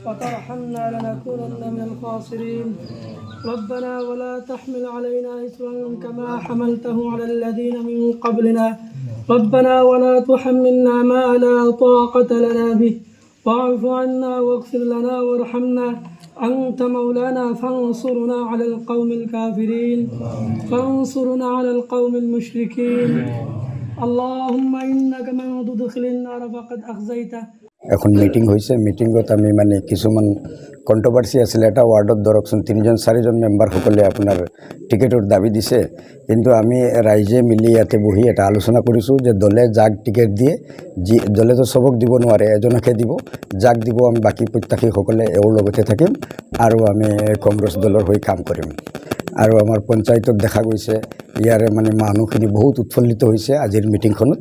وترحمنا لنكونن من الخاسرين ربنا ولا تحمل علينا إصرا كما حملته على الذين من قبلنا ربنا ولا تحملنا ما لا طاقة لنا به واعف عنا واغفر لنا وارحمنا أنت مولانا فانصرنا على القوم الكافرين فانصرنا على القوم المشركين اللهم إنك من تدخل النار فقد أخزيته। এখন মিটিং হয়েছে, মিটিংত আমি মানে কিছুমান কন্ট্রোভার্সি আছিল। এটা ওয়ার্ডত ধরকচোন 3-4জন মেম্বাৰ সকলে আপোনাৰ টিকেটৰ দাবী দিছে, কিন্তু আমি ৰাইজে মিলি ইয়াতে বহি এটা আলোচনা কৰিছোঁ যে দলে যাক টিকেট দিয়ে, যি দলে তো চবক দিব নোৱাৰে, এজনকে দিব, যাক দিব আমি বাকী প্ৰত্যাশীসকলে এওঁৰ লগতে থাকিম আৰু আমি কংগ্ৰেছ দলৰ হৈ কাম কৰিম। আৰু আমাৰ পঞ্চায়তত দেখা গৈছে ইয়াৰে মানে মানুহখিনি বহুত উৎফুল্লিত হৈছে আজিৰ মিটিংখনত,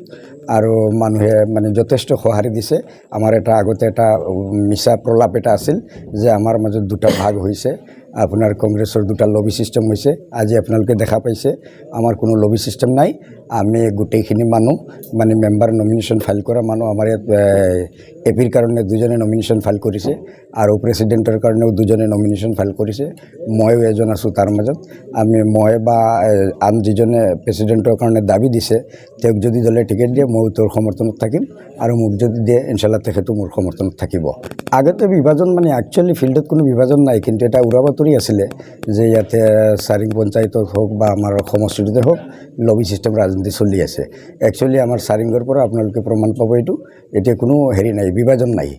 আৰু মানুহে মানে যথেষ্ট সঁহাৰি দিছে। আমাৰ এটা আগতে এটা মিছা প্ৰলাপ এটা আছিল যে আমাৰ মাজত দুটা ভাগ হৈছে, আপোনাৰ কংগ্ৰেছৰ দুটা লবি ছিষ্টেম হৈছে। আজি আপোনালোকে দেখা পাইছে আমাৰ কোনো লবি ছিষ্টেম নাই। আমি গোটেইখিনি মানুহ মানে মেম্বাৰ নমিনেশ্যন ফাইল কৰা মানুহ, আমাৰ ইয়াত এপিৰ কাৰণে 2জনে নমিনেশ্যন ফাইল কৰিছে আৰু প্ৰেচিডেণ্টৰ কাৰণেও 2জনে নমিনেশ্যন ফাইল কৰিছে। ময়ো এজন আছোঁ তাৰ মাজত। মই বা আন যিজনে প্ৰেচিডেণ্টৰ কাৰণে দাবী দিছে তেওঁক যদি দলে টিকেট দিয়ে মই তেওঁৰ সমৰ্থনত থাকিম, আৰু মোক যদি দিয়ে ইনশাল্লাহ তেখেতো মোৰ সমৰ্থনত থাকিব। আগতে বিভাজন মানে একচুৱেলি ফিল্ডত কোনো বিভাজন নাই, কিন্তু এটা উৰা বাতৰি আছিলে যে ইয়াতে চাৰিং পঞ্চায়তত হওক বা আমাৰ সমষ্টিটোতে হওক লবি ছিষ্টেম ৰাজনীতি চলি আছে। একচুৱেলি আমাৰ চাৰিংগৰ পৰা আপোনালোকে প্ৰমাণ পাব এইটো, এতিয়া কোনো হেৰি নাই, বিভাজন নাই।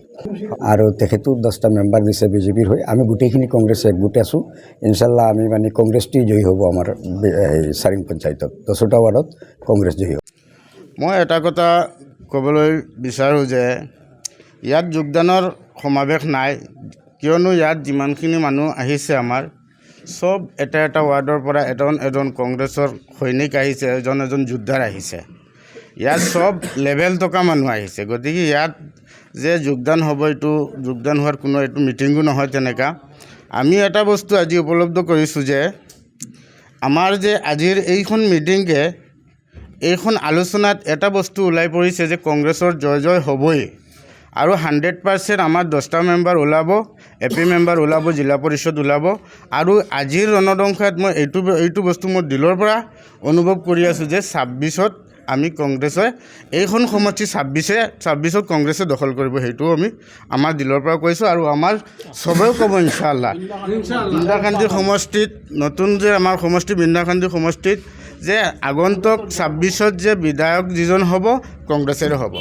আৰু তেখেতো 10টা মেম্বাৰ দিছে বিজেপিৰ হৈ। আমি গোটেইখিনি কংগ্ৰেছ একগোট আছোঁ। ইনশাল্লাহ আমি মানে কংগ্ৰেছটোৱেই জয়ী হ'ব। আমাৰ চাৰিং পঞ্চায়তত 10টা ৱাৰ্ডত কংগ্ৰেছ জয়ী হ'ব। মই এটা কথা ক'বলৈ বিচাৰোঁ যে ইয়াত যোগদানৰ সমাৱেশ নাই, কিয়নো ইয়াত যিমানখিনি মানুহ আহিছে আমাৰ চব এটা এটা ৱাৰ্ডৰ পৰা এজন কংগ্ৰেছৰ সৈনিক আহিছে, এজন যোদ্ধাৰ আহিছে। ইয়াত চব লেভেল থকা মানুহ আহিছে, গতিকে ইয়াত যে যোগদান হ'ব এইটো যোগদান হোৱাৰ কোনো এইটো মিটিঙো নহয় তেনেকুৱা। আমি এটা বস্তু আজি উপলব্ধ কৰিছোঁ যে আমাৰ যে আজিৰ এইখন মিটিংকে এইখন আলোচনাত এটা বস্তু ওলাই পৰিছে যে কংগ্ৰেছৰ জয় হ'বই, আৰু 100% আমাৰ 10টা মেম্বাৰ ওলাব, এপি মেম্বাৰ ওলাব, জিলা পৰিষদ ওলাব। আৰু আজিৰ ৰণদংশাত মই এইটো বস্তু মোৰ দিলৰ পৰা অনুভৱ কৰি আছোঁ যে 26ত আমি কংগ্ৰেছে এইখন সমষ্টি 26ত কংগ্ৰেছে দখল কৰিব, সেইটোও আমি আমাৰ দিলৰ পৰা কৈছোঁ। আৰু আমাৰ চবেও ক'ব ইনশাআল্লাহ বৃন্দাকান্দি সমষ্টিত, নতুন যে আমাৰ সমষ্টি বৃন্দাকান্দি সমষ্টিত যে আগন্তুক 26ত যে বিধায়ক যিজন হ'ব কংগ্ৰেছৰে হ'ব।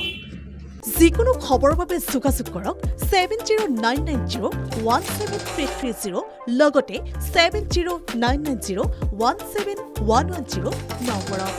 যিকোনো খবৰৰ বাবে যোগাযোগ কৰক 7099017330 লগতে 7099017110 নম্বৰত।